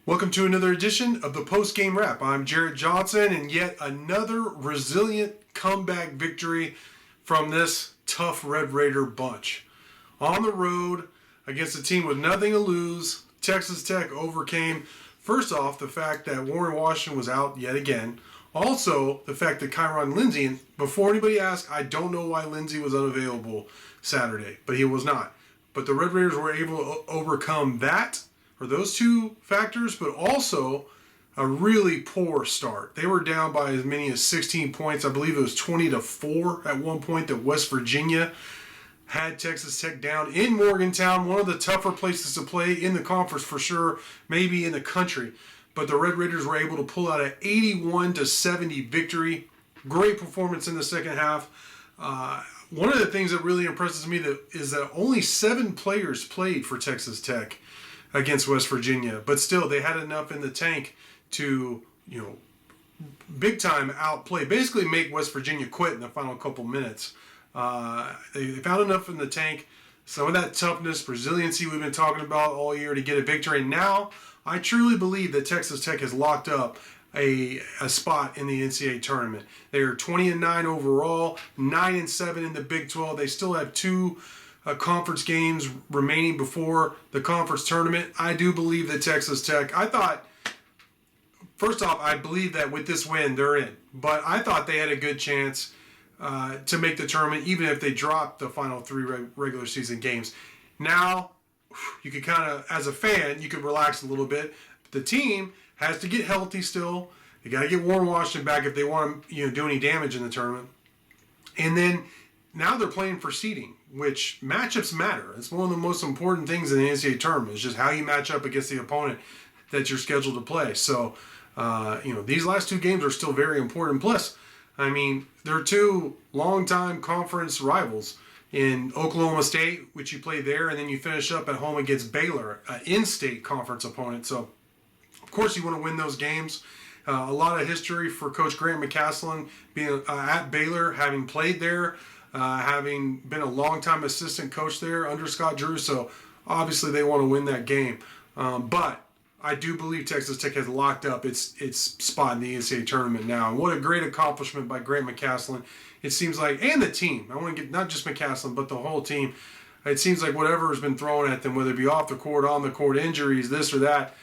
Welcome to another edition of the Post-Game Wrap. I'm Jarrett Johnson, and yet another resilient comeback victory from this tough Red Raider bunch. On the road, against a team with nothing to lose, Texas Tech overcame, first off, the fact that Warren Washington was out yet again. Also, the fact that Kyron Lindsey, and before anybody asks, I don't know why Lindsey was unavailable Saturday, but he was not. But the Red Raiders were able to overcome that, or those two factors, but also a really poor start. They were down by as many as 16 points. I believe it was 20-4 at one point that West Virginia had Texas Tech down in Morgantown, one of the tougher places to play in the conference for sure, maybe in the country. But the Red Raiders were able to pull out an 81-70 victory. Great performance in the second half. One of the things that really impresses me is that only 7 players played for Texas Tech against West Virginia, but still they had enough in the tank to, big time outplay, basically make West Virginia quit in the final couple minutes. They found enough in the tank, some of that toughness, resiliency we've been talking about all year to get a victory. And now I truly believe that Texas Tech has locked up a spot in the NCAA tournament. They are 20-9 overall, 9-7 in the Big 12. They still have 2 conference games remaining before the conference tournament. I do believe that Texas Tech, first off, I believe that with this win, they're in. But I thought they had a good chance to make the tournament, even if they dropped the final 3 regular season games. Now, you could kind of, as a fan, you could relax a little bit. The team has to get healthy still. They got to get Warren Washington back if they want to do any damage in the tournament. And then now they're playing for seeding, which matchups matter. It's one of the most important things in the NCAA tournament. It's just how you match up against the opponent that you're scheduled to play. So, these last 2 games are still very important. Plus, they're 2 longtime conference rivals in Oklahoma State, which you play there, and then you finish up at home against Baylor, an in-state conference opponent. So, of course, you want to win those games. A lot of history for Coach Grant McCasland being at Baylor, having played there, having been a longtime assistant coach there under Scott Drew. So, obviously, they want to win that game. But I do believe Texas Tech has locked up its spot in the NCAA tournament now. And what a great accomplishment by Grant McCasland. It seems like, and the team. I want to get not just McCasland, but the whole team. It seems like whatever has been thrown at them, whether it be off the court, on the court, injuries, this or that,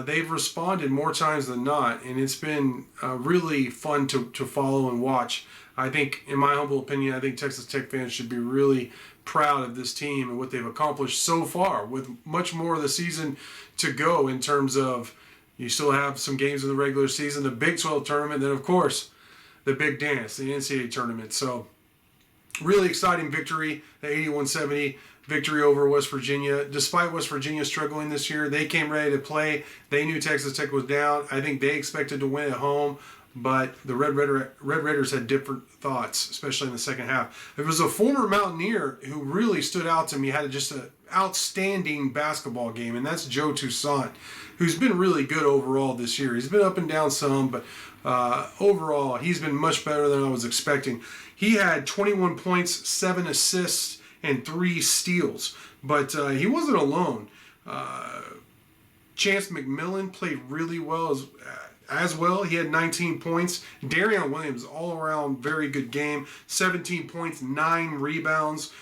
they've responded more times than not. And it's been really fun to follow and watch. I think, in my humble opinion, I think Texas Tech fans should be really proud of this team and what they've accomplished so far, with much more of the season to go in terms of you still have some games in the regular season, the Big 12 tournament, then, of course, the big dance, the NCAA tournament. So, really exciting victory, the 81-70 victory over West Virginia. Despite West Virginia struggling this year, they came ready to play. They knew Texas Tech was down. I think they expected to win at home. But the Red Raiders had different thoughts, especially in the second half. There was a former Mountaineer who really stood out to me, had just an outstanding basketball game, and that's Joe Toussaint, who's been really good overall this year. He's been up and down some, but overall, he's been much better than I was expecting. He had 21 points, 7 assists, and 3 steals. But he wasn't alone. Chance McMillan played really well as well. He had 19 points. Darian Williams, all around very good game. 17 points, 9 rebounds,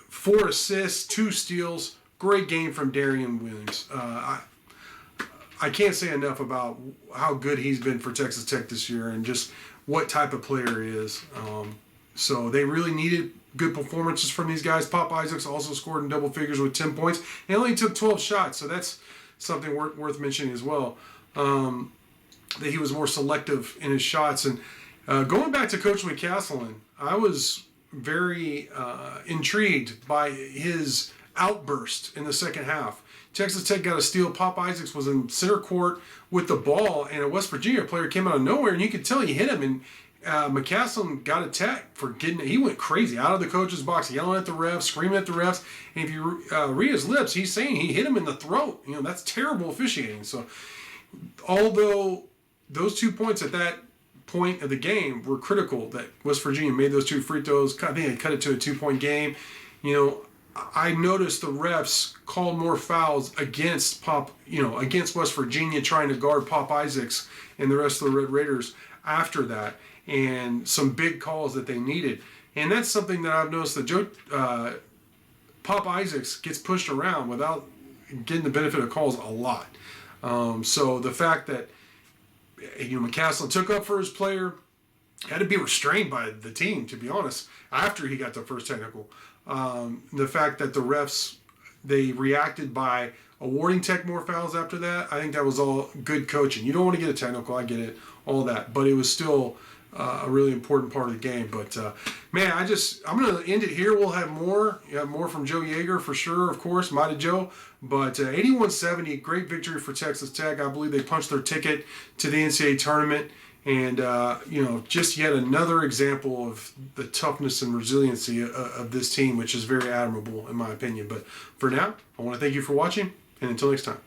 4 assists, 2 steals. Great game from Darian Williams. I can't say enough about how good he's been for Texas Tech this year and just what type of player he is. So they really needed good performances from these guys. Pop Isaacs also scored in double figures with 10 points. He only took 12 shots, so that's something worth mentioning as well. That he was more selective in his shots. And going back to Coach McCasland, I was very intrigued by his outburst in the second half. Texas Tech got a steal. Pop Isaacs was in center court with the ball, and a West Virginia player came out of nowhere, and you could tell he hit him. And McCasland got attacked for getting it. He went crazy out of the coach's box, yelling at the refs, screaming at the refs. And if you read his lips, he's saying he hit him in the throat. That's terrible officiating. So, although those 2 points at that point of the game were critical, that West Virginia made those 2 free throws, I think they cut it to a 2-point game. I noticed the refs called more fouls against against West Virginia trying to guard Pop Isaacs and the rest of the Red Raiders after that, and some big calls that they needed. And that's something that I've noticed that Pop Isaacs gets pushed around without getting the benefit of calls a lot. So the fact that McCaslin took up for his player, had to be restrained by the team, to be honest, after he got the first technical. The fact that the refs, they reacted by awarding Tech more fouls after that, I think that was all good coaching. You don't want to get a technical, I get it, all that, but it was still a really important part of the game. But man, I'm going to end it here. We'll have more. You have more from Joe Yeager for sure, of course, Mighty Joe. But 81-70, great victory for Texas Tech. I believe they punched their ticket to the NCAA tournament. And, just yet another example of the toughness and resiliency of this team, which is very admirable in my opinion. But for now, I want to thank you for watching, and until next time.